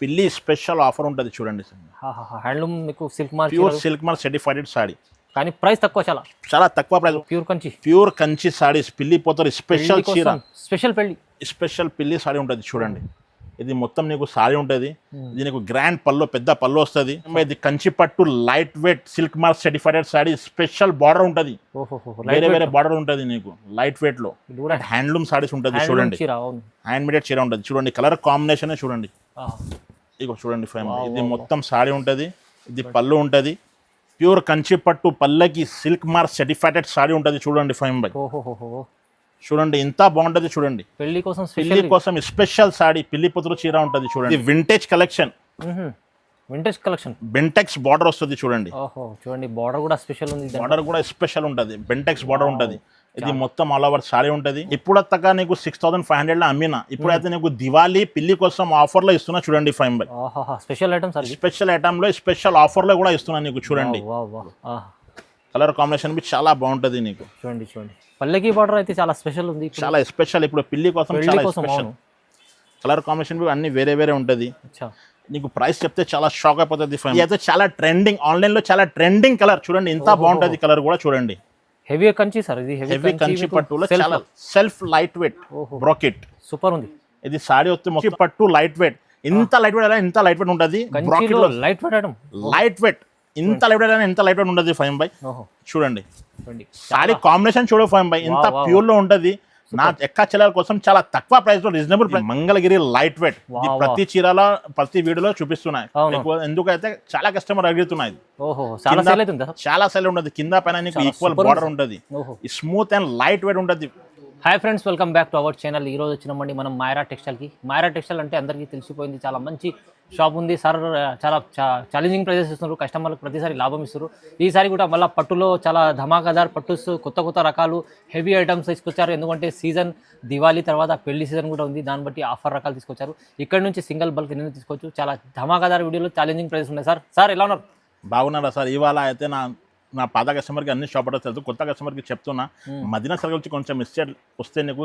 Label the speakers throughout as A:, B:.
A: పిల్లి special offer ఉంటుంది చూడండి.
B: హ్యాండ్లూమ్ మీకు silk mark,
A: pure silk mark certified sorry,
B: కానీ ప్రైస్ తక్కువ, చాలా
A: తక్కువ ప్రైస్. ప్యూర్ కంచి సారీస్, పిల్లి పోతారు స్పెషల్ చీర, స్పెషల్ పిల్లి సారీ ఉంటుంది చూడండి. ఇది మొత్తం నీకు సారీ ఉంటుంది. ఇది నీకు గ్రాండ్ పల్లో, పెద్ద పల్లో వస్తుంది. ఇది కంచి పట్టు light weight silk mark certified sorry, special border ఉంటుంది, వేరే వేరే బార్డర్ ఉంటుంది నీకు లైట్ వెయిట్ లో. హ్యాండ్లూమ్ సారీస్ ఉంటుంది చూడండి, హ్యాండ్ మేడెడ్ చీర ఉంటుంది చూడండి. కలర్ కాంబినేషన్ చూడండి, ఇగో చూడండి ఫైమ్. ఇది మొత్తం సారీ ఉంటుంది, ఇది పళ్ళు ఉంటుంది. ప్యూర్ కంచి పట్టు పల్లకి సిల్క్ మార్క్ సర్టిఫైడ్ సారీ ఉంటుంది చూడండి ఫైమ్ బై. చూడండి ఇంత బాగుంటది చూడండి. పెళ్లి కోసం స్పెషల్ సారీ, పిల్లి పుత్రు చీర ఉంటుంది చూడండి. వింటేజ్ కలెక్షన్, బెంటెక్స్ బార్డర్ వస్తుంది చూడండి.
B: చూడండి బార్డర్ కూడా స్పెషల్ ఉంది,
A: బార్డర్ కూడా స్పెషల్ ఉంటుంది, బెంటెక్స్ బార్డర్ ఉంటుంది. ఇది మొత్తం ఆల్ ఓవర్ సారీ ఉంటుంది. ఇప్పుడు అత్తగా నీకు 6500 లో అమ్మినా, ఇప్పుడైతే నీకు దివాళీ పిల్లి కోసం ఆఫర్ లో ఇస్తున్నా చూడండి ఫైమ్ బై. స్పెషల్ ఐటమ్ లో స్పెషల్ ఆఫర్ లో కూడా ఇస్తున్నా నీకు చూడండి. కలర్ కాంబినేషన్ బి చాలా బాగుంటది నీకు
B: చూడండి. పల్లకి బార్డర్ అయితే చాలా స్పెషల్ ఉంది,
A: చాలా స్పెషల్. ఇప్పుడు పిల్లి కోసం చాలా స్పెషల్. కలర్ కాంబినేషన్ బి అన్ని వేరే వేరే ఉంటది. నీకు ప్రైస్ చెప్తే చాలా షాక్ అయిపోతుంది. అయితే చాలా ట్రెండింగ్, ఆన్లైన్ లో చాలా ట్రెండింగ్ కలర్ చూడండి. ఇంత బాగుంటది కలర్ కూడా చూడండి.
B: హెవీ కంచి సార్, ఇది
A: హెవీ కంచి పట్టులో చాలా self light weight bracket
B: super ఉంది.
A: ఇది సారీ వస్తే మొత్తం పట్టు లైట్ వెయిట్, ఇంత లైట్ వెయిట్ అలా ఇంత లైట్ వెయిట్ ఉంటుంది. లైట్ వెయిట్ ఇంత లైట్ వెయిట్ ఇంత లైట్ వెయిట్ ఉంటుంది ఫైమ్ బై. చూడండి సారీ కాంబినేషన్ చూడ ఫైమ్ బై, ఇంత ప్యూర్ లో ఉంటుంది. నా ఎక్క చెల్లెల కోసం చాలా తక్కువ ప్రైస్ లో reasonable price. Mangalagiri light weight, ప్రతి చీరలో ప్రతి వీడియోలో చూపిస్తున్నాయి. ఎందుకైతే చాలా కస్టమర్ అడుగుతున్నాయి. చాలా సెల్ ఉంటుంది, కింద పైన నీకు ఈక్వల్ బార్డర్ ఉంటుంది, స్మూత్ అండ్ లైట్ వెయిట్ ఉంటుంది.
B: Hi friends, welcome back to our channel. ఈ రోజు వచ్చినామండి మనం మాయరా టెక్స్టైల్కి. మాయరా టెక్స్టైల్ అంటే అందరికీ తెలిసిపోయింది, చాలా మంచి షాప్ ఉంది సార్. చాలా ఛాలెంజింగ్ ప్రైజెస్ ఇస్తున్నారు, కస్టమర్లకు ప్రతిసారి లాభం ఇస్తారు. ఈసారి కూడా మళ్ళీ పట్టులో చాలా ధమాకాదార్ పట్టుస్, కొత్త రకాలు హెవీ ఐటమ్స్ తీసుకొచ్చారు. ఎందుకంటే సీజన్ దివాళీ తర్వాత పెళ్లి సీజన్ కూడా ఉంది, దాన్ని బట్టి ఆఫర్ రకాలు తీసుకొచ్చారు. ఇక్కడ నుంచి సింగిల్ బల్క్ ఎన్ని తీసుకోవచ్చు. చాలా ధమాకాదార్ వీడియోలో ఛాలెంజింగ్ ప్రైజెస్ ఉన్నాయి. సార్ ఎలా ఉన్నారు?
A: బాగున్నారా సార్? ఇవాళ అయితే నా పాత కస్టమర్కి అన్ని షాప్ అడ్రస్ తెలుసు, కొత్త కస్టమర్కి చెప్తున్నా. మదీనా సర్కిల్ నుంచి కొంచెం మిస్టేక్ వస్తే నీకు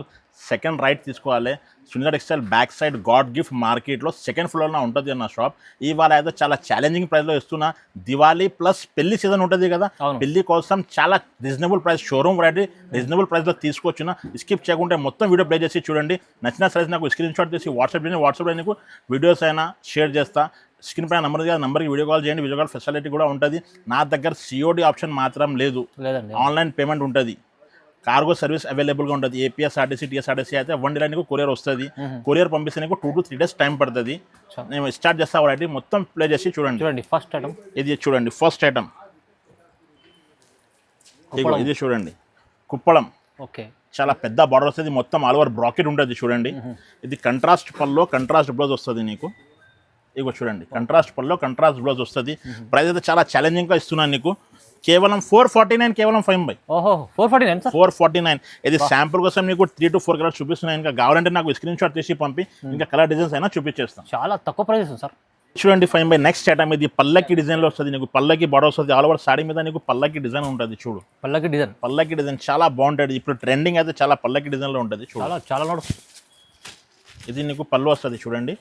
A: సెకండ్ రైట్ తీసుకోవాలి. Sunitha textile back side god gift మార్కెట్లో సెకండ్ ఫ్లోర్లో ఉంటుంది నా షాప్. ఇవాళ అయితే చాలా ఛాలెంజింగ్ ప్రైస్లో ఇస్తున్నా. దివాళీ ప్లస్ పెళ్లి సీజన్ ఉంటుంది కదా, పెళ్లి కోసం చాలా reasonable price, showroom variety reasonable ప్రైస్లో తీసుకొచ్చిన. స్కిప్ చేయకుంటే మొత్తం వీడియో ప్లే చేసి చూడండి. నచ్చిన సైజ్ నాకు స్క్రీన్ షాట్ తీసి వాట్సాప్లో నీకు వీడియోస్ అయినా షేర్ చేస్తా. స్క్రీన్ పైన నంబర్కి వీడియో కాల్ చేయండి. వీడియో కాల్ ఫెసిలిటీ కూడా ఉంటుంది. నా దగ్గర సిఓడి ఆప్షన్ మాత్రం లేదు, ఆన్లైన్ పేమెంట్ ఉంటుంది. కార్గో సర్వీస్ అవైలబుల్గా ఉంటుంది. ఏపీఎస్ఆర్టీసీ టీఎస్ఆర్టీసీ అయితే 1 డే నీకు కొరియర్ వస్తుంది. కొరియర్ పంపిస్తే నీకు 2 to 3 days టైం పడుతుంది. నేను స్టార్ట్ చేస్తా వెరైటీ మొత్తం ప్లే చేసి చూడండి.
B: ఫస్ట్ ఐటమ్
A: ఇది చూడండి, ఫస్ట్ ఐటమ్ ఇది చూడండి, కుప్పడం.
B: ఓకే,
A: చాలా పెద్ద బార్డర్ వస్తుంది, మొత్తం ఆల్ ఓవర్ బ్రాకెట్ ఉంటుంది చూడండి. ఇది కంట్రాస్ట్ పల్లో కంట్రాస్ట్ బ్లౌజ్ వస్తుంది నీకు. ఇగో చూడండి, కంట్రాస్ట్ పల్లో కంట్రాస్ట్ బ్లౌజ్ వస్తుంది. ప్రైస్ అయితే చాలా ఛాలెంజింగ్గా ఇస్తున్నాను నీకు. కేవలం 449, కేవలం 5 బై 449. ఇది శాంపుల్ కోసం నీకు 3 to 4 కలర్స్ చూపిస్తున్నాయి. ఇంకా కావాలంటే నాకు స్క్రీన్ షాట్ తీసి పంపి ఇంకా కలర్ డిజైన్స్ అయినా చూపించేస్తాను.
B: చాలా తక్కువ ప్రైస్ సార్.
A: చూడండి 5 బై నెక్స్ట్ ఐటమ్. ఇది పల్లకి డిజైన్లో వస్తుంది నీకు. పల్లకి బార్డర్ వస్తుంది, ఆల్ ఓవర్ సారీ మీద నీకు పల్లకి డిజైన్ ఉంటుంది. చూడు పల్లకి డిజైన్ చాలా బాగుంటుంది. ఇప్పుడు ట్రెండింగ్ అయితే చాలా పల్లకి డిజైన్లో ఉంటుంది.
B: చాలా
A: ఇది నీకు పళ్ళు వస్తుంది చూడండి.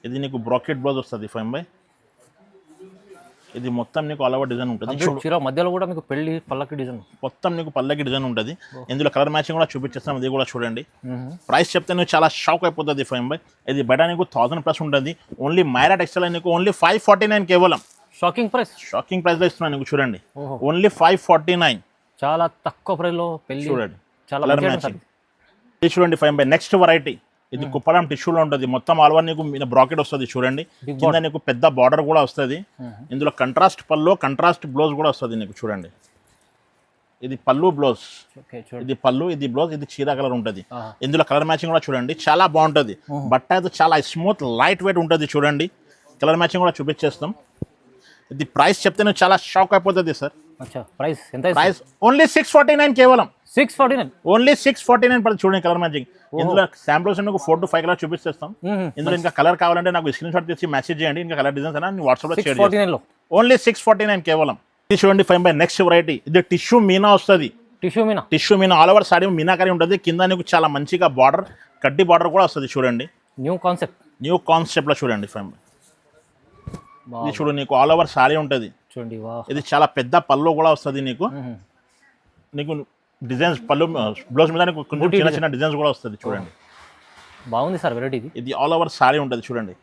A: ఇది నీకు బ్రాకెట్ బ్లౌజ్ వస్తుంది 5 బై. ఇది మొత్తం నీకు ఆల్ ఓవర్ డిజైన్ ఉంటుంది.
B: మధ్యలో కూడా మీకు పెళ్లి పల్లకి డిజైన్,
A: మొత్తం నీకు పల్లకి డిజైన్ ఉంటుంది. ఇందులో కలర్ మ్యాచింగ్ కూడా చూపించేస్తాం, ఇది కూడా చూడండి. ప్రైస్ చెప్తే నువ్వు చాలా షాక్ అయిపోతుంది 5 బై. ఇది బయట నీకు 1000+ ఉంటుంది. ఓన్లీ మైరా టెక్స్టైల్ నీకు ఓన్లీ 549 కేవలం. షాకింగ్ ప్రైస్లో ఇస్తున్నాను నీకు చూడండి. ఓన్లీ 549, చాలా
B: తక్కువ ప్రైస్లో పెళ్లి.
A: చూడండి కలర్ మ్యాచింగ్. ఇది చూడండి 5 బై నెక్స్ట్ వెరైటీ. ఇది కుప్పడం టిష్యూలో ఉంటుంది, మొత్తం ఆల్ ఓవర్ నీకు బ్రాకెట్ వస్తుంది చూడండి. కింద నీకు పెద్ద బార్డర్ కూడా వస్తుంది. ఇందులో కంట్రాస్ట్ పల్లో కంట్రాస్ట్ బ్లౌజ్ కూడా వస్తుంది నీకు చూడండి. ఇది పళ్ళు బ్లౌజ్, ఇది పళ్ళు, ఇది బ్లౌజ్, ఇది చీర కలర్ ఉంటుంది. ఇందులో కలర్ మ్యాచింగ్ కూడా చూడండి, చాలా బాగుంటుంది. బట్ట అయితే చాలా స్మూత్ లైట్ వెయిట్ ఉంటుంది చూడండి. కలర్ మ్యాచింగ్ కూడా చూపించేస్తాం. ఇది ప్రైస్ చెప్తే నువ్వు చాలా షాక్ అయిపోతుంది సార్.
B: ప్రైస్
A: ఓన్లీ 649, కేవలం
B: 649,
A: ఓన్లీ 649 పడుతుంది. చూడండి కలర్ మ్యాచింగ్. ఇందులో శాంపుల్స్ మీకు 4 to 5 కలర్ చూపిస్తాం. ఇందులో ఇంకా కలర్ కావాలంటే నాకు స్క్రీన్ షాట్ తీసి మెసేజ్ చేయండి. ఇంకా కలర్ డిజైన్స్ అయినా వాట్సాప్లో షేర్ చేయండి. ఓన్లీ 649 కేవలం. ఇది చూడండి 5 బై నెక్స్ట్ వెరైటీ. ఇది టిష్యూ మీనా వస్తుంది. Tissue Meena all over sorry meenakari ఉంటుంది. కింద నీకు చాలా మంచిగా బార్డర్, కడ్డీ బార్డర్ కూడా వస్తుంది చూడండి.
B: న్యూ కాన్సెప్ట్
A: లో చూడండి 5 బై. ఇది చూడు నీకు ఆల్ ఓవర్ సారీ ఉంటుంది.
B: చూడండి వా,
A: ఇది చాలా పెద్ద పళ్ళు కూడా వస్తుంది నీకు. నీకు డిజైన్స్ పళ్ళు బ్లౌజ్ మీద నీకు కొంచెం చిన్న చిన్న డిజైన్స్ కూడా వస్తుంది చూడండి.
B: బాగుంది సార్ వెరైటీ ఇది.
A: ఇది ఆల్ ఓవర్ సారీ ఉంటుంది చూడండి.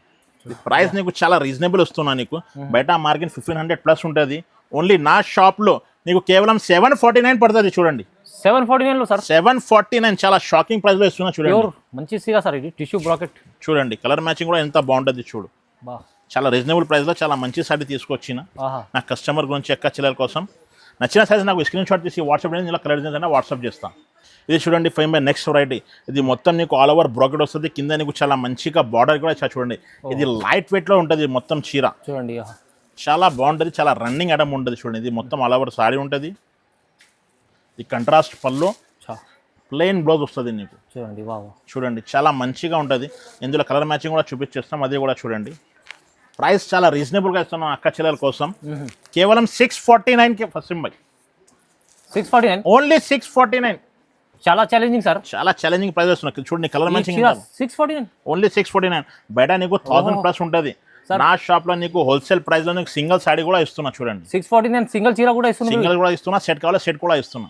A: ప్రైస్ నీకు చాలా రీజనబుల్ వస్తున్నా నీకు. బయట మార్కెట్ 1500+ ఉంటుంది. ఓన్లీ నా షాప్లో నీకు కేవలం 749 పడుతుంది చూడండి.
B: 749 సార్,
A: 749 చాలా షాకింగ్ ప్రైస్లో ఇస్తున్నా చూడండి.
B: మంచి సీగా సార్ ఇది టిష్యూ బ్రాకెట్
A: చూడండి. కలర్ మ్యాచింగ్ కూడా ఎంత బాగుంటుంది చూడు. చాలా రీజనబుల్ ప్రైస్లో చాలా మంచి సారీ తీసుకొచ్చిన నా కస్టమర్ గురించి ఎక్క చిల్లర కోసం. నచ్చిన సైజ్ నాకు స్క్రీన్ షాట్ తీసి వాట్సాప్ ఇలా కలర్ డిజైన్స్ అయినా వాట్సాప్ చేస్తాను. ఇది చూడండి 5 నెక్స్ట్ వెరైటీ. ఇది మొత్తం నీకు ఆల్ ఓవర్ బ్రాకెట్ వస్తుంది. కింద నీకు చాలా మంచిగా బార్డర్ కూడా చూడండి. ఇది లైట్ వెయిట్లో ఉంటుంది మొత్తం చీర
B: చూడండి.
A: చాలా బాగుంటుంది. చాలా రన్నింగ్ ఐటమ్ ఉంటుంది చూడండి. ఇది మొత్తం ఆల్ ఓవర్ సారీ ఉంటుంది. ఈ కంట్రాస్ట్ పళ్ళు, ప్లెయిన్ బ్లౌజ్ వస్తుంది నీకు
B: చూడండి.
A: చూడండి చాలా మంచిగా ఉంటుంది. ఇందులో కలర్ మ్యాచింగ్ కూడా చూపించేస్తాం. అది కూడా చూడండి. ప్రైస్ చాలా రీజనబుల్గా ఇస్తున్నాం అక్క చెల్లెల కోసం. కేవలం 649కి ఫస్ట్ బై.
B: 649
A: ఓన్లీ 649.
B: చాలా ఛాలెంజింగ్ సార్,
A: చాలా ఛాలెంజింగ్ ప్రైస్ వస్తున్నాయి చూడండి. Colour matching
B: 649
A: only 649. బయట నీకు 1000+ ఉంటుంది. నా షాప్ లో నీకు హోల్సేల్ ప్రైస్ లో నీకు సింగిల్ సారీ కూడా ఇస్తున్నా చూడండి.
B: 649 సింగిల్ చీర కూడా ఇస్తున్నా.
A: సింగిల్ కూడా ఇస్తున్నా. సెట్ కావాలా సెట్ కూడా ఇస్తున్నా.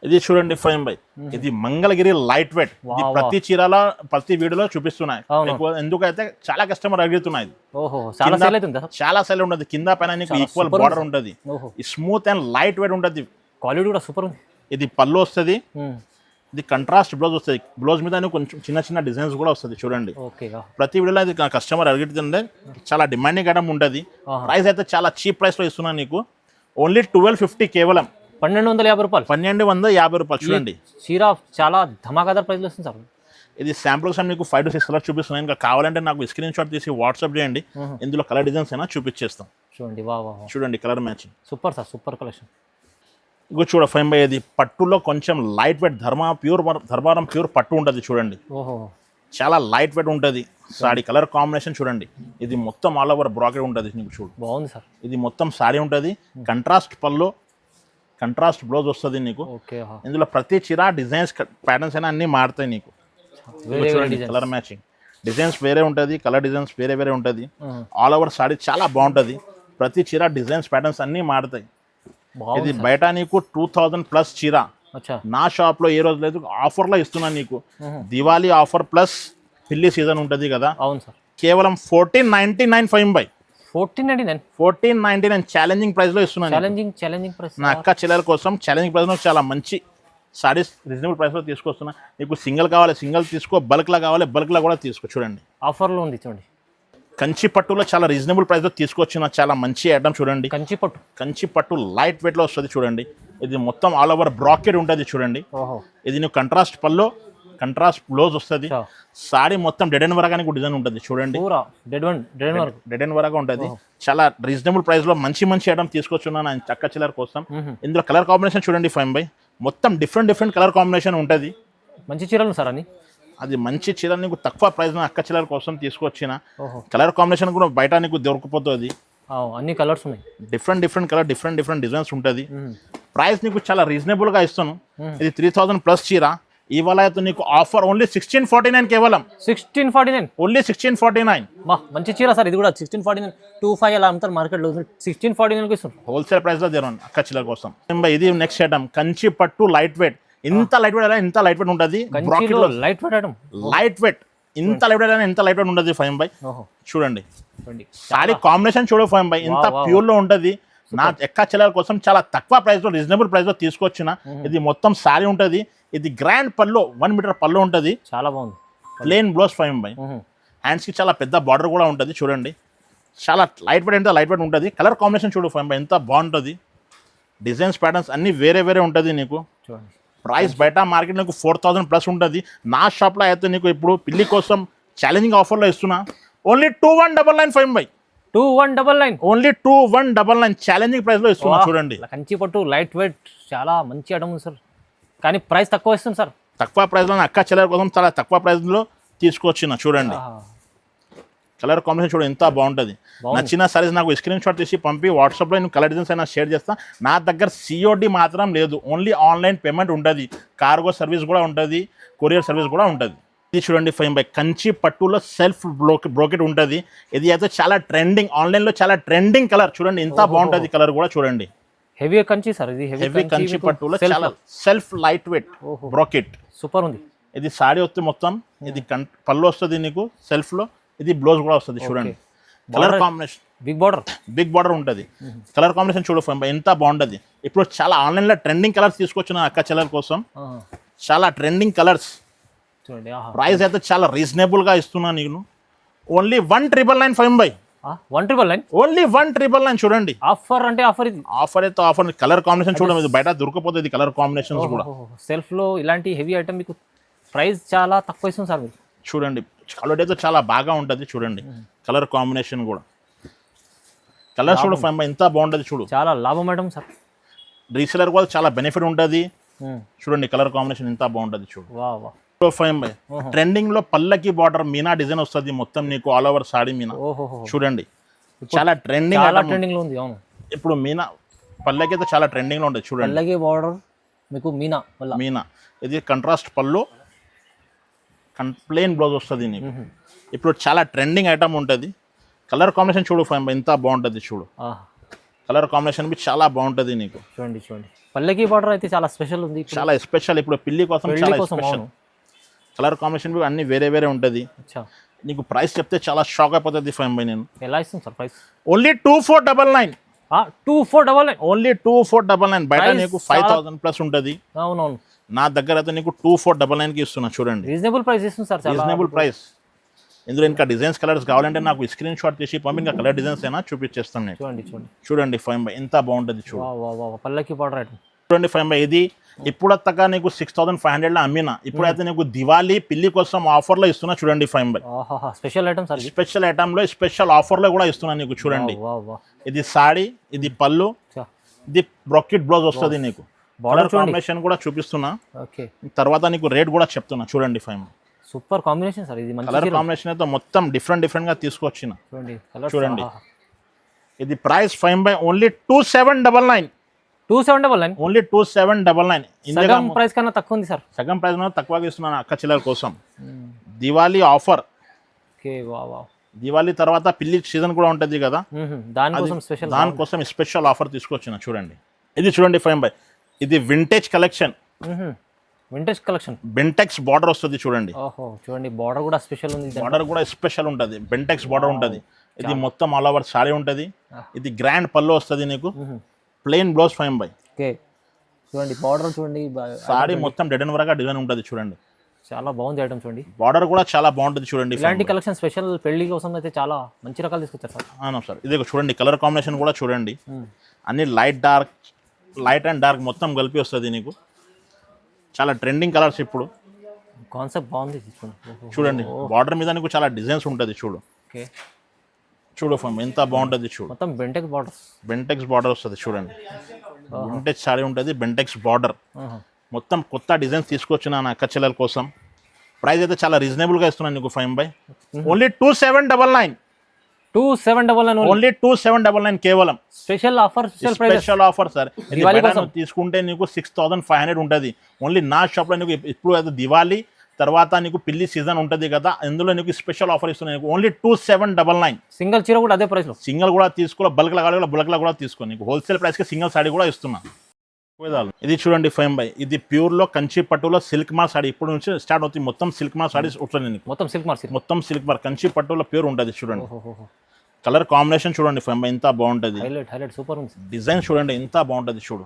A: ఇది చూడండి 5 బై. ఇది మంగళగిరి లైట్ వెయిట్. ఇది ప్రతి చీరలో ప్రతి వీడియోలో చూపిస్తున్నాయి. ఎందుకైతే చాలా కస్టమర్ అడుగుతున్నాయి. చాలా సెల్ ఉంటుంది. కింద పైన నీకు ఈక్వల్ బార్డర్ ఉంటుంది. స్మూత్ అండ్ లైట్ వెయిట్ ఉంటుంది.
B: క్వాలిటీ కూడా సూపర్ ఉంది.
A: ఇది పళ్ళు వస్తుంది. ఇది కంట్రాస్ట్ బ్లౌజ్ వస్తుంది. బ్లౌజ్ మీద కొంచెం చిన్న చిన్న డిజైన్స్ కూడా వస్తుంది చూడండి. ప్రతి వీడియోలో ఇది కస్టమర్ అడుగుతుంటే చాలా డిమాండింగ్ ఐటమ్ ఉంటుంది. ప్రైస్ అయితే చాలా చీప్ ప్రైస్ లో ఇస్తున్నాను నీకు. ఓన్లీ 1250 కేవలం
B: 1250 రూపాయలు.
A: 1250 రూపాయలు చూడండి.
B: చీర చాలా ధమాకాదార్ ప్రైస్ లో వస్తుంది సార్.
A: ఇది శాంపుల్స్ అని మీకు 5 to 6 కలర్స్ చూపిస్తున్నాను. ఇంకా కావాలంటే నాకు స్క్రీన్ షాట్ తీసి వాట్సాప్ చేయండి. ఇందులో కలర్ డిజైన్స్ అయినా చూపించేస్తాం
B: చూడండి.
A: చూడండి colour matching
B: super sir, super collection.
A: ఇంకో చూడ 5 బై. ఇది పట్టులో కొంచెం లైట్ వెయిట్ ధర్మారం ప్యూర్ పట్టు ఉంటుంది చూడండి. చాలా లైట్ వెయిట్ ఉంటుంది. సారీ కలర్ కాంబినేషన్ చూడండి. ఇది మొత్తం ఆల్ ఓవర్ బ్రాకెట్ ఉంటుంది నీకు చూడు.
B: బాగుంది సార్.
A: ఇది మొత్తం సారీ ఉంటుంది. కంట్రాస్ట్ పళ్ళు, కంట్రాస్ట్ బ్లౌజ్ వస్తుంది నీకు. ఇందులో ప్రతి చీర డిజైన్స్ ప్యాటర్న్స్ అయినా అన్ని మారుతాయి నీకు. చూడండి కలర్ మ్యాచింగ్ డిజైన్స్ వేరే ఉంటుంది. కలర్ డిజైన్స్ వేరే వేరే ఉంటుంది. ఆల్ ఓవర్ సారీ చాలా బాగుంటుంది. ప్రతి చీర డిజైన్స్ ప్యాటర్న్స్ అన్ని మారుతాయి. ఇది బయట నీకు 2000+ చీర. నా షాప్ లో ఏ రోజు లేదు. ఆఫర్ లో ఇస్తున్నాను నీకు. దివాళీ ఆఫర్ ప్లస్ పిల్లి సీజన్ ఉంటుంది కదా.
B: అవును సార్.
A: కేవలం 1499 5 బై.
B: 1499
A: ఛాలెంజింగ్ ప్రైస్ లో ఇస్తున్నాను.
B: Challenging price.
A: నా అక్క చెల్లెల కోసం ఛాలెంజింగ్ ప్రైస్ లో చాలా మంచి సారీస్ రీజనబుల్ ప్రైస్ లో తీసుకొస్తున్నా. నీకు సింగిల్ కావాలి సింగిల్ తీసుకో, బల్క్ లా కావాలి బల్క్ లా కూడా తీసుకో. చూడండి
B: ఆఫర్ లో ఉంది చూడండి.
A: కంచి పట్టులో చాలా రీజనబుల్ ప్రైస్ లో తీసుకొచ్చిన చాలా మంచి ఐటమ్ చూడండి. కంచి పట్టు లైట్ వెయిట్ లో వస్తుంది చూడండి. ఇది మొత్తం ఆల్ ఓవర్ బ్రాకెట్ ఉంటుంది చూడండి. ఇది నువ్వు కంట్రాస్ట్ పల్లో, కంట్రాస్ట్ బ్లౌజ్ వస్తుంది. సారీ మొత్తం డెడ్ అండ్ వరగా డిజైన్ ఉంటుంది చూడండి. డెడ్ అండ్ వరగా ఉంటుంది. చాలా రీజనబుల్ ప్రైస్ లో మంచి మంచి ఐటమ్ తీసుకొచ్చున్నాను చక్క చిల్లర కోసం. ఇందులో కలర్ కాంబినేషన్ చూడండి 5 బై. మొత్తం డిఫరెంట్ కలర్ కాంబినేషన్ ఉంటుంది.
B: మంచి చీరలు సార్ అని.
A: అది మంచి చీర నీకు తక్కువ ప్రైస్ అక్క చిల్లర కోసం తీసుకొచ్చిన. కలర్ కాంబినేషన్ కూడా బయట నీకు దొరికిపోతుంది.
B: అన్ని కలర్స్ ఉన్నాయి.
A: డిఫరెంట్ కలర్ డిఫరెంట్ డిజైన్స్ ఉంటుంది. ప్రైస్ నీకు చాలా రీజనబుల్ గా ఇస్తాను. ఇది 3000+ చీర. ఇవాళ అయితే నీకు ఆఫర్ ఓన్లీ 1649 కేవలం.
B: 1649
A: ఓన్లీ 1649.
B: మంచి చీర సార్. ఇది కూడా 1649 25 అలా అమ్ముతారు మార్కెట్ లో. 1649 ఇస్తాం
A: హోల్సేల్ ప్రైస్ లో తీరండి అక్క చిల్లర కోసం. ఇది నెక్స్ట్ ఐటమ్ కంచి పట్టు లైట్ వెయిట్. ఇంత లైట్ వెయిట్ ఇంత లైట్ వెయిట్ ఉంటుంది. లైట్ వెయిట్ ఇంత లైట్ వెయిట్ ఇంత లైట్ వెయిట్ ఉంటుంది 5 బై. చూడండి సారీ కాంబినేషన్ చూడు 5 బై. ఇంత ప్యూర్ లో ఉంటుంది. నా ఎక్క చిల్లర కోసం చాలా తక్కువ ప్రైస్ లో రీజనబుల్ ప్రైస్ లో తీసుకొచ్చిన. ఇది మొత్తం సారీ ఉంటుంది. ఇది గ్రాండ్ పళ్ళు 1 మీటర్ పళ్ళు ఉంటుంది.
B: చాలా బాగుంది.
A: Plain blouse 5 by. హ్యాండ్స్ కి చాలా పెద్ద బార్డర్ కూడా ఉంటుంది చూడండి. చాలా లైట్ వెయిట్ ఎంత లైట్ వెయిట్ ఉంటుంది. కలర్ కాంబినేషన్ చూడు 5 బై ఎంత బాగుంటుంది. డిజైన్స్ ప్యాటర్న్స్ అన్ని వేరే వేరే ఉంటుంది నీకు. చూడండి ప్రైస్ బయట మార్కెట్ నీకు 4000+ ఉంటుంది. నా షాప్లో అయితే నీకు ఇప్పుడు పిల్లి కోసం ఛాలెంజింగ్ ఆఫర్లో ఇస్తున్నా. Only 2199 5 by.
B: 2199
A: only 2199 challenging price లో ఇస్తున్నా చూడండి.
B: కంచి పట్టు లైట్ వెయిట్ చాలా మంచి ఐటమ్ ఉంది సార్. కానీ ప్రైస్ తక్కువ ఇస్తుంది సార్.
A: తక్కువ ప్రైస్ లో అక్క చెల్లెల కోసం చాలా తక్కువ ప్రైస్ లో తీసుకొచ్చిన చూడండి. కలర్ కాంబినేషన్ చూడండి ఎంత బాగుంటుంది. నచ్చిన సారీస్ నాకు స్క్రీన్ షాట్ తీసి పంపి వాట్సాప్లో నేను కలర్ డిజైన్స్ అయినా షేర్ చేస్తాను. నా దగ్గర COD మాత్రం లేదు. ఓన్లీ ఆన్లైన్ పేమెంట్ ఉంటుంది. కార్గో సర్వీస్ కూడా ఉంటుంది. కొరియర్ సర్వీస్ కూడా ఉంటుంది. ఇది చూడండి ఫైన్ బై కంచి పట్టులో సెల్ఫ్ బ్రోకెట్ ఉంటుంది. ఇది అయితే చాలా ట్రెండింగ్, ఆన్లైన్లో చాలా ట్రెండింగ్ కలర్. చూడండి ఎంత బాగుంటుంది కలర్ కూడా చూడండి.
B: హెవీ కంచి సార్, ఇది
A: హెవీ కంచి పట్టులో చాలా self light weight brocade
B: super ఉంది.
A: ఇది సాడీ వస్తుంది మొత్తం. ఇది పళ్ళు వస్తుంది నీకు సెల్ఫ్ లో. ఇది బ్లౌజ్ కూడా వస్తుంది చూడండి. కలర్ కాంబినేషన్ బిగ్ బార్డర్ ఉంటుంది. కలర్ కాంబినేషన్ చూడు ఎంత బాగుంటుంది. ఇప్పుడు చాలా ఆన్లైన్లో ట్రెండింగ్ కలర్స్ తీసుకొచ్చిన అక్క చెల్లెల కోసం. చాలా ట్రెండింగ్ కలర్స్. ప్రైస్ అయితే చాలా రీజనబుల్ గా ఇస్తున్నా నేను. ఓన్లీ 1999 ఫైవ్ బై
B: 1999
A: ఓన్లీ 1999 చూడండి.
B: ఆఫర్ అంటే ఆఫర్, ఇది
A: ఆఫర్ అయితే ఆఫర్. కలర్ కాంబినేషన్ చూడండి, ఇది బయట దొరకపోతుంది కలర్ కాంబినేషన్స్ కూడా.
B: సెల్ఫ్ లో ఇలాంటి హెవీ ఐటమ్ మీకు ప్రైస్ చాలా తక్కువ ఇస్తుంది సార్ మీరు.
A: చూడండి క్వాలిటీ అయితే చాలా బాగా ఉంటుంది చూడండి. కలర్ కాంబినేషన్ కూడా కలర్ చూడు ఫైవ్ బై ఎంత బాగుంటుంది చూడు.
B: చాలా లాభం మేడం సార్.
A: రీసెలర్ కూడా చాలా బెనిఫిట్ ఉంటుంది చూడండి. కలర్ కాంబినేషన్ ఎంత బాగుంటుంది చూడు. ఫైవ్ బై ట్రెండింగ్ లో పల్లకి బార్డర్ మీనా డిజైన్ వస్తుంది మొత్తం నీకు ఆల్ ఓవర్ సాడీ మీనా. చూడండి చాలా ట్రెండింగ్
B: లో ఉంది. అవును,
A: ఇప్పుడు మీనా పల్లకి అయితే చాలా ట్రెండింగ్ లో ఉంటుంది చూడండి.
B: పల్లకి బార్డర్ మీకు మీనా. ఇది కంట్రాస్ట్ పళ్ళు, ప్లెయిన్ బ్లౌజ్ వస్తుంది నీకు. ఇప్పుడు చాలా ట్రెండింగ్ ఐటమ్ ఉంటుంది. కలర్ కాంబినేషన్ చూడు ఫైవ్ బై ఎంత బాగుంటుంది చూడు. కలర్ కాంబినేషన్ బి చాలా బాగుంటుంది నీకు. చూడండి పల్లకి బార్డర్ అయితే చాలా స్పెషల్ ఉంది.
A: చాలా స్పెషల్ ఇప్పుడు పిల్లి కోసం చాలా స్పెషల్. కలర్ కాంబినేషన్ అన్ని వేరే వేరే ఉంటుంది. నీకు ప్రైస్ చెప్తే చాలా షాక్ అయిపోతుంది ఫైవ్ బై. నేను
B: ఎలా ఇస్తాను సార్ ప్రైస్?
A: ఓన్లీ 2499.
B: 2499
A: ఓన్లీ 2499. బయట నీకు 5000 ప్లస్ ఉంటుంది.
B: అవునవును,
A: నా దగ్గర అయితే నీకు 2499 కి ఇస్తున్నా చూడండి.
B: రీజనబుల్ ప్రైస్ ఇస్తుంది సార్.
A: Reasonable price. ఇందులో ఇంకా డిజైన్స్ కలర్స్ కావాలంటే నాకు స్క్రీన్ షాట్ తీసి పంపి ఇంకా కలర్ డిజైన్స్ అయినా చూపించేస్తాను నేను. చూడండి ఫైవ్ బై ఎంత బాగుంటుంది చూడు.
B: పల్లకి బార్డర్
A: చూడండి ఫైవ్ బై. ఇది ఇప్పుడు అత్తగా నీకు 6500 లో అమ్మినా. ఇప్పుడైతే నీకు దివాళీ పిల్లి కోసం ఆఫర్ లో ఇస్తున్నా చూడండి five by.
B: Special item sir.
A: Special item లో స్పెషల్ ఆఫర్ లో కూడా ఇస్తున్నా నీకు చూడండి. ఇది సాడీ, ఇది పళ్ళు, ఇది బ్రాకెట్ బ్లౌజ్ వస్తుంది నీకు. కలర్ కాంబినేషన్ కూడా చూపిస్తున్నా. తర్వాత నీకు రేట్ కూడా చెప్తున్నా చూడండి ఫైవ్.
B: Super combination sir. ఇది
A: కలర్ కాంబినేషన్ అయితే మొత్తం డిఫరెంట్ గా తీసుకొచ్చిన చూడండి. ఇది price five by only 2799. Only 2799.
B: సగం ప్రైస్ కన్నా తక్కువ ఉంది సార్.
A: సగం ప్రైస్ తక్కువగా ఇస్తున్నాను అక్క చెల్లెల కోసం. దివాళీ ఆఫర్. దివాళీ తర్వాత పిల్లి సీజన్ కూడా ఉంటుంది కదా, దానికోసం స్పెషల్ ఆఫర్ తీసుకొచ్చిన చూడండి. ఇది చూడండి ఫైవ్ బై. ఇది వింటేజ్ కలెక్షన్. బెంటెక్స్ బార్డర్ వస్తుంది చూడండి.
B: చూడండి బార్డర్ కూడా స్పెషల్ ఉంది.
A: బార్డర్ కూడా స్పెషల్ ఉంటుంది. బెంటెక్స్ బార్డర్ ఉంటుంది. ఇది మొత్తం ఆల్ ఓవర్ సారీ ఉంటుంది. ఇది గ్రాండ్ పళ్ళు వస్తుంది నీకు. Plain blouse five by.
B: చూడండి బార్డర్ చూడండి.
A: సారీ మొత్తం డెడన్ వరకు డిజైన్ ఉంటుంది చూడండి.
B: చాలా బాగుంది ఐటమ్ చూడండి.
A: బార్డర్ కూడా చాలా బాగుంటుంది చూడండి.
B: ఇలాంటి కలెక్షన్ స్పెషల్ పెళ్లి కోసం అయితే చాలా మంచి రకాలు తీసుకొచ్చారు సార్.
A: అవును సార్. ఇది చూడండి కలర్ కాంబినేషన్ కూడా చూడండి. అన్ని లైట్ అండ్ డార్క్ మొత్తం కలిపి వస్తుంది నీకు. చాలా ట్రెండింగ్ కలర్స్ ఇప్పుడు.
B: కాన్సెప్ట్ బాగుంది
A: చూడండి. బార్డర్ మీద నీకు చాలా డిజైన్స్ ఉంటుంది చూడు. చూడు ఎంత బాగుంటుంది చూడు.
B: మొత్తం
A: బెంటెక్స్ బార్డర్ వస్తుంది చూడండి. వింటేజ్ సారీ ఉంటుంది, బెంటెక్స్ బార్డర్. మొత్తం కొత్త డిజైన్స్ తీసుకొచ్చిన నా అక్క చెల్లెల కోసం. ప్రైస్ అయితే చాలా రీజనబుల్ గా ఇస్తున్నాను నీకు ఫైవ్ బై. ఓన్లీ 2799. ఓన్లీ 2799 కేవలం.
B: Special offer
A: sir. తీసుకుంటే నీకు 6500 ఉంటుంది. ఓన్లీ నా షాప్ లో నీకు ఇప్పుడు అయితే దివాళీ తర్వాత నీకు పిల్లి సీజన్ ఉంటుంది కదా, అందులో నీకు స్పెషల్ ఆఫర్ ఇస్తున్నాను. ఓన్లీ 2799.
B: సింగిల్ చీర కూడా అదే ప్రైస్ లో.
A: సింగిల్ కూడా తీసుకో, బల్క్ లా కూడా తీసుకో. నీకు హోల్సేల్ ప్రైస్ కి సింగిల్ సాడీ కూడా ఇస్తున్నా. ఇది చూడండి ఫైవ్ బై. ఇది ప్యూర్ లో కంచి పట్టులో సిల్క్ మార్ సాడీ. ఇప్పుడు నుంచి స్టార్ట్ అవుతుంది. మొత్తం సిల్క్ మార్ సాడీస్ వస్తుంది. మొత్తం సిల్క్ మార్ కంచి పట్టులో ప్యూర్ ఉంటుంది చూడండి. కలర్ కాంబినేషన్ చూడండి ఫైవ్ బై ఎంత బాగుంటుంది. డిజైన్ చూడండి ఎంత బాగుంటుంది చూడు.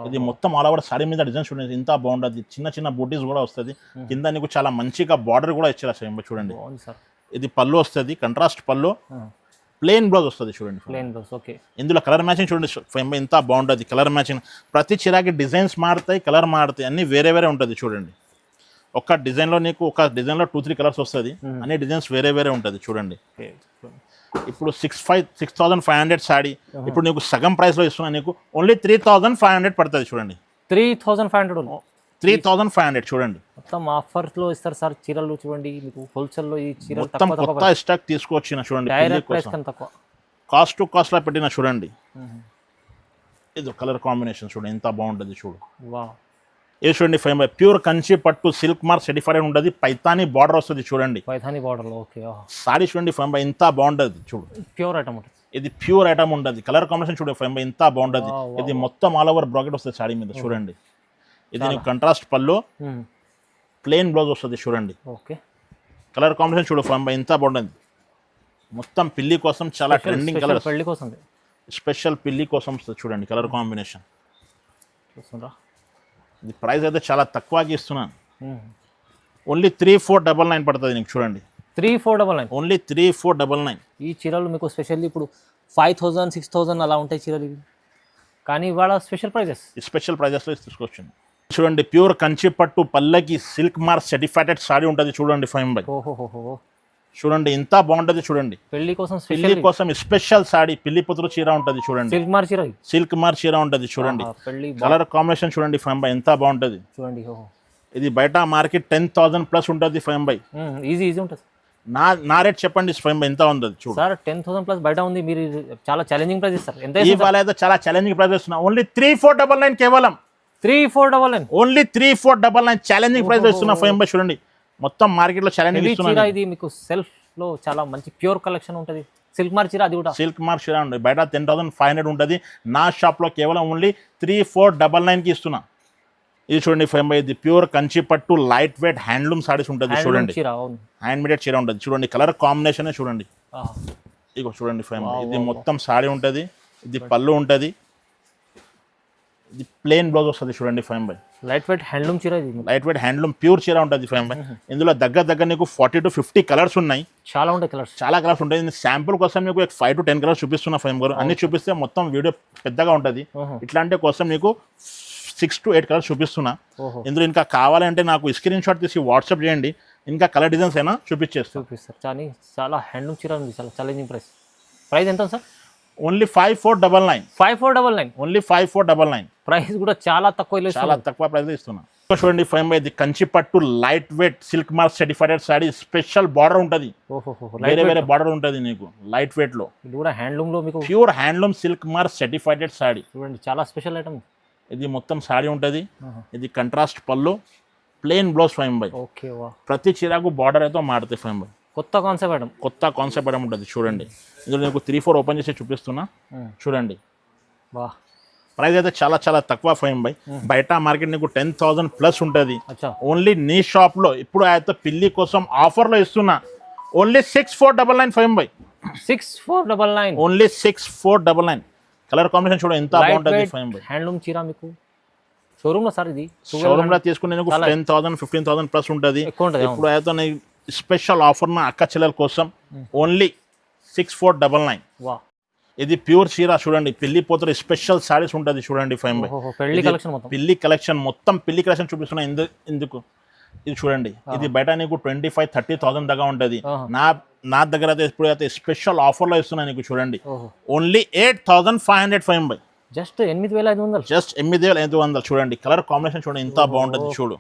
A: ఇది మొత్తం ఆల్ ఓవర్ సాడీ మీద డిజైన్ చూడండి ఎంత బాగుంటుంది. చిన్న బూటీస్ కూడా వస్తుంది. కింద నీకు చాలా మంచిగా బార్డర్ కూడా ఇచ్చారు ఫైవ్ బై చూడండి. ఇది పళ్ళు వస్తుంది, కంట్రాస్ట్ పళ్ళు, ప్లెయిన్ బ్లౌజ్ వస్తుంది చూడండి. ఇందులో కలర్ మ్యాచింగ్ చూడండి ఫైవ్ బై ఎంత బాగుంటుంది. కలర్ మ్యాచింగ్ ప్రతి చీరకి డిజైన్స్ మారుతాయి, కలర్ మారుతాయి, అన్ని వేరే వేరే ఉంటుంది చూడండి. ఒక డిజైన్లో నీకు 2-3 కలర్స్ వస్తుంది. అన్ని డిజైన్స్ వేరే వేరే ఉంటుంది చూడండి. ఇప్పుడు 6500 సాడీ ఇప్పుడు నీకు సగం ప్రైస్ లో ఇస్తున్నా. నీకు ఓన్లీ 3500 పడుతుంది చూడండి. 3500 చూడండి.
B: మొత్తం ఆఫర్ లో ఇస్తారు సార్ చీరలు చూడండి. మీకు హోల్సేల్ లో ఈ చీరలు
A: మొత్తం కొత్త స్టాక్ తీసుకొచ్చిన చూడండి. కాస్ట్ టు కాస్ట్ లా పెట్టిన చూడండి. ఇది కలర్ కాంబినేషన్ చూడండి ఎంత బాగుంటుంది చూడు. ఇది చూడండి ఫైవ్ బై ప్యూర్ కంచి పట్టు సిల్క్ మార్క్ సర్టిఫైడ్ ఉంటుంది, పైతాని బార్డర్ వస్తుంది చూడండి.
B: Paithani border okay.
A: సారీ చూడండి ఫైవ్ బై ఇంత బాగుంటుంది చూడు.
B: ప్యూర్ ఐటమ్ ఉంటుంది.
A: ఇది ప్యూర్ ఐటమ్ ఉంటుంది. కలర్ కాంబినేషన్ చూడండి ఫైవ్ బై ఇంత బాగుంటుంది. ఇది మొత్తం ఆల్ ఓవర్ బ్రాకెట్ వస్తుంది సారీ మీద చూడండి. ఇది నీకు కంట్రాస్ట్ పళ్ళు, ప్లెయిన్ బ్లౌజ్ వస్తుంది చూడండి.
B: ఓకే.
A: కలర్ కాంబినేషన్ చూడు ఫైవ్ బై ఇంత బాగుంటుంది. మొత్తం పిల్లి కోసం చాలా ట్రెండింగ్ కలర్,
B: పెళ్లి కోసం
A: స్పెషల్ పిల్లి కోసం వస్తుంది చూడండి కలర్ కాంబినేషన్.
B: చూస్తుందా?
A: ఇది ప్రైస్ అయితే చాలా తక్కువకి ఇస్తున్నాను. ఓన్లీ 3499 పడుతుంది నీకు చూడండి.
B: 3499
A: ఓన్లీ 3499.
B: ఈ చీరలు మీకు స్పెషల్లీ ఇప్పుడు 5000 6000 అలా ఉంటాయి చీరలు ఇవి, కానీ ఇవాళ స్పెషల్ ప్రైజెస్.
A: స్పెషల్ ప్రైజెస్లో తీసుకొచ్చింది చూడండి. ప్యూర్ కంచి పట్టు పల్లకి సిల్క్ మార్క్ సర్టిఫైడ్ సారీ ఉంటుంది చూడండి ఫైవ్ బై.
B: ఓహోహో
A: చూడండి ఇంత బాగుంటుంది చూడండి.
B: పెళ్లి కోసం
A: పిల్లి కోసం స్పెషల్ సారీ పిల్లి పుత్రు చీర ఉంటుంది చూడండి.
B: సిల్క్ మార్ చీర,
A: సిల్క్ మార్క్ చీర ఉంటుంది చూడండి.
B: పెళ్లి
A: కలర్ కాంబినేషన్ చూడండి ఫైవ్ బై ఎంత బాగుంటుంది
B: చూడండి.
A: ఇది బయట మార్కెట్ 10,000 ప్లస్ ఉంటుంది ఫైవ్ బై.
B: ఈజీ ఉంటుంది.
A: నా రేట్ చెప్పండి ఫైవ్ బై ఎంత ఉంది చూడు
B: సార్. 10,000 ప్లస్ బయట ఉంది, మీరు చాలా ఛాలెంజింగ్ ప్రైస్ ఇస్తారు. ఎంత
A: ఇవాళ అయితే చాలా ఛాలెంజింగ్ ప్రైస్ ఇస్తున్నా. ఓన్లీ 3499 కేవలం.
B: 3499
A: ఓన్లీ 3499 ఛాలెంజింగ్ ప్రైస్ ఇస్తున్నా ఫైవ్ బై. చూడండి మొత్తం మార్కెట్ లో ఛాలెంజింగ్ ఇస్తున్నా.
B: ఇది మీకు సెల్ఫ్ లో చాలా మంచి ప్యూర్ కలెక్షన్ ఉంటుంది. సిల్క్ మార్ చీర, అది కూడా
A: సిల్క్ మార్క్ చీర ఉంటుంది. బయట 10,500 ఉంటుంది. నా షాప్ లో కేవలం ఓన్లీ 3499 ఇస్తున్నా. ఇది చూడండి ఫైవ్ బై. ఇది ప్యూర్ కంచి పట్టు లైట్ వెయిట్ హ్యాండ్లూమ్ సారీస్ ఉంటుంది చూడండి. హ్యాండ్ మేడెడ్ చీర ఉంటుంది చూడండి. కలర్ కాంబినేషన్ చూడండి. ఇగో చూడండి ఫైవ్ బై. ఇది మొత్తం సారీ ఉంటుంది. ఇది పళ్ళు ఉంటుంది. ఇది ప్లెయిన్ బ్లౌజ్ వస్తుంది చూడండి five by.
B: Light weight handloom చీర, ఇది
A: లైట్ వెయిట్ హ్యాండ్లూమ్ ప్యూర్ చీర ఉంటుంది ఫైవ్ బై. ఇందులో దగ్గర నీకు 40 to 50 కలర్స్ ఉన్నాయి.
B: చాలా ఉంటాయి కలర్స్,
A: చాలా కలర్స్ ఉంటాయి. శాంపుల్ కోసం మీకు 5 to 10 కలర్స్ చూపిస్తున్నా ఫైవ్ గారు. అన్ని చూపిస్తే మొత్తం వీడియో పెద్దగా ఉంటుంది. ఇట్లాంటి కోసం మీకు 6 to 8 కలర్స్ చూపిస్తున్నా. ఇందులో ఇంకా కావాలంటే నాకు స్క్రీన్ షాట్ తీసి వాట్సాప్ చేయండి. ఇంకా కలర్ డిజైన్స్ అయినా చూపిస్తారు.
B: కానీ చాలా హ్యాండ్లూమ్ చీర ఉంది. చాలా ఛాలెంజింగ్ ప్రైస్ ఎంత సార్?
A: ఓన్లీ 5499.
B: 5499
A: ఓన్లీ 5499.
B: ప్రైస్ కూడా చాలా తక్కువ,
A: చాలా తక్కువ ప్రైస్ ఇస్తున్నా. చూడండి ఫైవ్ బై. ఇది కంచి పట్టు light weight silk mark certified sorry. Special border ఉంటుంది. వేరే బార్డర్ ఉంటుంది నీకు లైట్ వెయిట్ లో.
B: ఇది కూడా హ్యాండ్లూమ్ లో మీకు
A: pure handloom silk mark certified sorry
B: చూడండి. చాలా స్పెషల్ ఐటమ్.
A: ఇది మొత్తం సారీ ఉంటుంది. ఇది కంట్రాస్ట్ పళ్ళు, plain blouse five by.
B: Okay.
A: ప్రతి చీరకు బార్డర్ అయితే మారుతాయి ఫైవ్ బై.
B: కొత్త కాన్సెప్ట్ ఐటమ్,
A: కొత్త కాన్సెప్ట్ ఐటమ్ ఉంటుంది చూడండి. ఇందులో నీకు 3-4 ఓపెన్ చేసి చూపిస్తున్నా చూడండి. ప్రైస్ అయితే చాలా చాలా తక్కువ ఫైవ్ బై. బయట మార్కెట్ నీకు 10,000 ప్లస్ ఉంటుంది. ఓన్లీ నీ షాప్ లో ఇప్పుడు అయితే పిల్లి కోసం ఆఫర్ లో ఇస్తున్నా. Only 6499 five by.
B: 6499
A: only 6499. Colour combination చూడండి ఎంత బాగుంటుంది ఫైవ్ బై.
B: హ్యాండ్లూమ్ చీర మీకు షోరూమ్ లో సార్. ఇది
A: షోరూమ్ లో తీసుకునే 10,000 15,000 ప్లస్ ఉంటుంది. ఇప్పుడు అయితే స్పెషల్ ఆఫర్ నా అక్క చెల్లెల కోసం ఓన్లీ 6499. ఇది ప్యూర్ చీర చూడండి. పిల్లి పోతర స్పెషల్ సారీస్ ఉంటుంది చూడండి ఫైవ్ బై. పిల్లి కలెక్షన్ మొత్తం పిల్లి కలెక్షన్ చూపిస్తున్నా ఎందుకు. ఇది చూడండి. ఇది బయట నీకు 25,000-30,000 దాకా ఉంటుంది. నా దగ్గర అయితే ఇప్పుడు అయితే స్పెషల్ ఆఫర్ లో ఇస్తున్నా నీకు చూడండి. Only 8,500 five by.
B: Just 8,500.
A: Just 8,500 చూడండి. కలర్ కాంబినేషన్ చూడండి ఎంత బాగుంటుంది చూడు.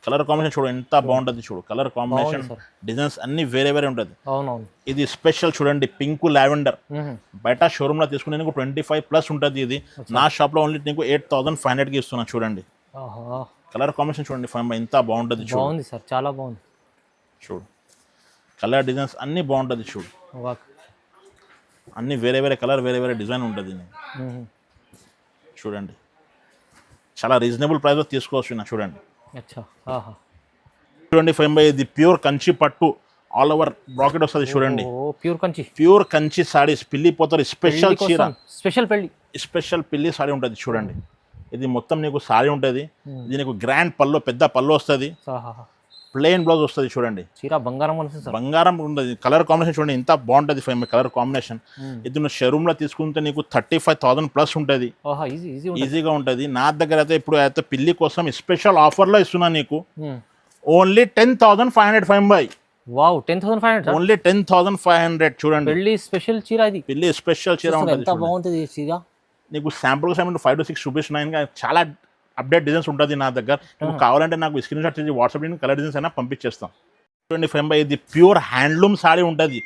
A: కలర్ కాంబినేషన్ చూడు ఎంత బాగుంటుంది చూడు. కలర్ కాంబినేషన్ డిజైన్స్ అన్ని వేరే ఉంటుంది. ఇది స్పెషల్ చూడండి. Pink lavender. బయట షోరూమ్ లో తీసుకునే నీకు 25 ప్లస్ ఉంటుంది. ఇది నా షాప్ లో ఓన్లీ నీకు 8,500 కి ఇస్తున్నా చూడండి. కలర్ కాంబినేషన్ చూడండి ఫైవ్ ఎంత బాగుంటుంది చూడు.
B: చాలా బాగుంది
A: చూడు. కలర్ డిజైన్స్ అన్ని బాగుంటుంది చూడు. అన్ని వేరే కలర్ వేరే డిజైన్ ఉంటుంది చూడండి. చాలా రీజనబుల్ ప్రైస్ తీసుకోవచ్చు చూడండి. చూడండి ఫైవ్ బై. ఇది ప్యూర్ కంచి పట్టు ఆల్ ఓవర్ బ్రాకెట్ వస్తుంది చూడండి. ప్యూర్ కంచి సారీస్ పిల్లి పోతారు స్పెషల్ చీర. స్పెషల్ పిల్లి సారీ ఉంటుంది చూడండి. ఇది మొత్తం నీకు సారీ ఉంటుంది. ఇది నీకు గ్రాండ్ పళ్ళు, పెద్ద పళ్ళు వస్తుంది. ప్లెయిన్ బ్లౌజ్ వస్తుంది చూడండి. బంగారం ఉంటుంది. కలర్ కాంబినేషన్ చూడండి ఎంత బాగుంటుంది ఫైవ్ కలర్ కాంబినేషన్. ఇది నువ్వు షోరూమ్ లో తీసుకుంటే నీకు 35,000 ప్లస్ ఉంటుంది. ఈజీగా ఉంటుంది. నా దగ్గర అయితే ఇప్పుడు అయితే పిల్లి కోసం స్పెషల్ ఆఫర్ లో ఇస్తున్నా నీకు. Only 10,500 five by.
B: 10,500.
A: ఓన్లీ 10,500 చూడండి.
B: పిల్లి స్పెషల్ చీర. ఇది పిల్లి
A: స్పెషల్ చీర ఉంటుంది. నీకు శాంపుల్ కోసం 5 to 6 చూపిస్తున్నా. ఇంకా చాలా అప్డేట్ డిజైన్స్ ఉంటుంది నా దగ్గర. నువ్వు కావాలంటే నాకు స్క్రీన్ షాట్ చేసి వాట్సాప్ కలర్ డిజైన్స్ అయినా పంపించేస్తాం. 25 ఇది ప్యూర్ హ్యాండ్లూమ్ సారీ ఉంటుంది.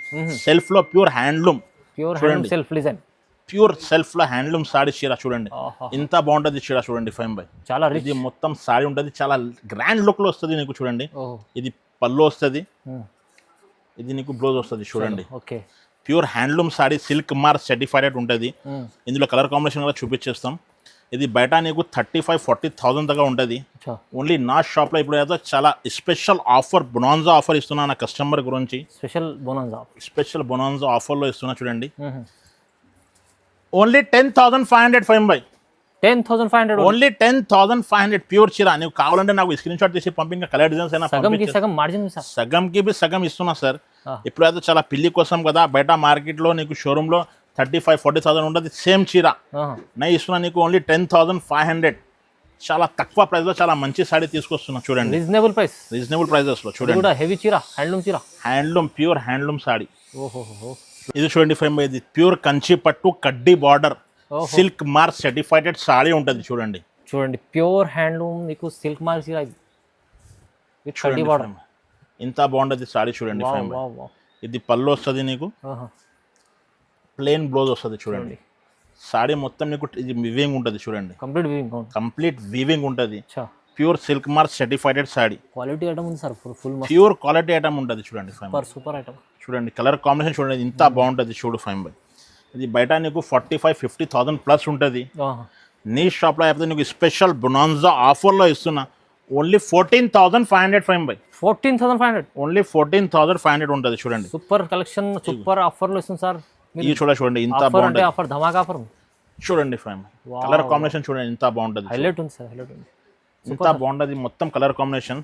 A: సెల్ఫ్ లో ప్యూర్ హ్యాండ్లూమ్. ప్యూర్ సెల్ఫ్లో హ్యాండ్లూమ్ సారీ చీర చూడండి,
B: ఆహా.
A: ఇంత బాగుంటుంది చీర చూడండి ఫైమ్ బై.
B: చాలా రిచ్.
A: ఇది మొత్తం సారీ ఉంటుంది, చాలా గ్రాండ్ లుక్లో వస్తుంది నీకు చూడండి.
B: ఓహో.
A: ఇది పళ్ళు వస్తుంది, ఇది నీకు బ్లౌజ్ వస్తుంది చూడండి.
B: Okay.
A: Pure handloom sorry, silk mark certified ఉంటుంది. ఇందులో కలర్ కాంబినేషన్ కూడా చూపించేస్తాం. ఇది బయట నీకు 35-40,000 దాకా ఉంటుంది. ఓన్లీ నా షాప్లో ఇప్పుడు అయితే చాలా స్పెషల్ ఆఫర్, బొనాన్జా ఆఫర్ ఇస్తున్నా నా కస్టమర్ గురించి. స్పెషల్ బొనాన్జా ఆఫర్లో ఇస్తున్నా చూడండి. ఓన్లీ 10,500 ఫైమ్ బై.
B: 10,500.
A: ఓన్లీ 10,500 ప్యూర్ చీర. నీకు కావాలంటే నాకు స్క్రీన్ షాట్ తీసి పంపించిన కలర్ డిజైన్స్ అయినా సగంకి సగం ఇస్తున్నా సార్. ఇప్పుడైతే చాలా పిల్లి కోసం కదా, బయట మార్కెట్లో నీకు షోరూంలో 35-40,000 ఉంటుంది సేమ్ చీర. నేను ఇస్తున్నా నీకు ఓన్లీ 10,500. చాలా తక్కువ ప్రైస్లో చాలా మంచి సారీ తీసుకొస్తున్నా చూడండి.
B: రీజనబుల్
A: ప్రైజెస్లో చూడండి.
B: హెవీ చీర,
A: హ్యాండ్లూమ్ ప్యూర్ హ్యాండ్లూమ్ సారీ. ఇది చూడండి ఫ్రెండ్, ఇది ప్యూర్ కంచి పట్టు కడ్డీ border silk mark certified sorry ఉంటుంది చూడండి.
B: ప్యూర్ హ్యాండ్లూమ్ మీకు సిల్క్ మార్క్ చీర.
A: ఇంత బాగుంటుంది సారీ చూడండి. ఇది పళ్ళు వస్తుంది నీకు, ప్లెయిన్ బ్లౌజ్ వస్తుంది చూడండి. సారీ మొత్తం నీకు ఇది వివింగ్ ఉంటుంది చూడండి, కంప్లీట్ వివింగ్ ఉంటుంది. Pure silk mark certified sari.
B: Quality item ఉంది sir, full
A: pure quality item ఉంటుంది చూడండి.
B: సూపర్ ఐటమ్
A: చూడండి, కలర్ కాంబినేషన్ చూడండి, ఇంత బాగుంటుంది చూడు ఫైమ్ బై. ఇది బయట నీకు 45-50,000 ప్లస్ ఉంటుంది. నీ షాప్లో అయితే నీకు స్పెషల్ బొనాన్జా ఆఫర్లో ఇస్తున్నా ఓన్లీ 14,500 ఫైమ్ బై.
B: 14,500.
A: ఓన్లీ 14,500 ఉంటుంది చూడండి.
B: సూపర్ కలెక్షన్, సూపర్ ఆఫర్లో ఇస్తుంది సార్.
A: ఇది చూడండి, ఇంత బాగుంటుంది.
B: ఆఫర్ ధమాకా ఆఫర్
A: చూడండి ఫైమ్. కలర్ కాంబినేషన్ చూడండి, ఇంత బాగుంటుంది.
B: హైలైట్ ఉంది సార్, హైలైట్ ఉంది.
A: ఇంత బాగుంటుంది మొత్తం కలర్ కాంబినేషన్.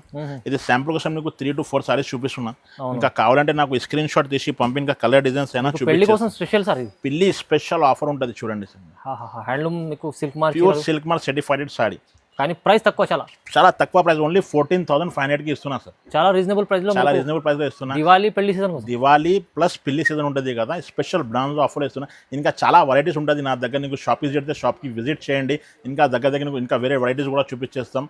A: ఇది శాంపుల్ కోసం నీకు 3 to 4 సారీస్ చూపిస్తున్నా. ఇంకా కావాలంటే నాకు స్క్రీన్ షాట్ తీసి పంపిన కలర్ డిజైన్స్ అయినా
B: చూపించాలి.
A: పిల్లి స్పెషల్ ఆఫర్ ఉంటుంది చూడండి.
B: హ్యాండ్లూమ్ మీకు silk mark,
A: pure silk mark certified sorry.
B: కానీ ప్రైస్ తక్కువ,
A: చాలా తక్కువ ప్రైస్. ఓన్లీ 14,500 కి ఇస్తున్నా సార్.
B: చాలా రీజనబుల్ ప్రైస్ లో
A: ఇస్తున్నా.
B: దివాళీ
A: ప్లస్ పెళ్లి సీజన్ ఉంటుంది కదా, స్పెషల్ బ్రాండ్స్ ఆఫర్ ఇస్తున్నా. ఇంకా చాలా వెరైటీస్ ఉంటుంది నా దగ్గర. నీకు షాప్ విజిట్ చేస్తే షాప్కి విజిట్ చేయండి. ఇంకా దగ్గర నీకు ఇంకా వేరే వెరైటీస్ కూడా చూపించేస్తాం.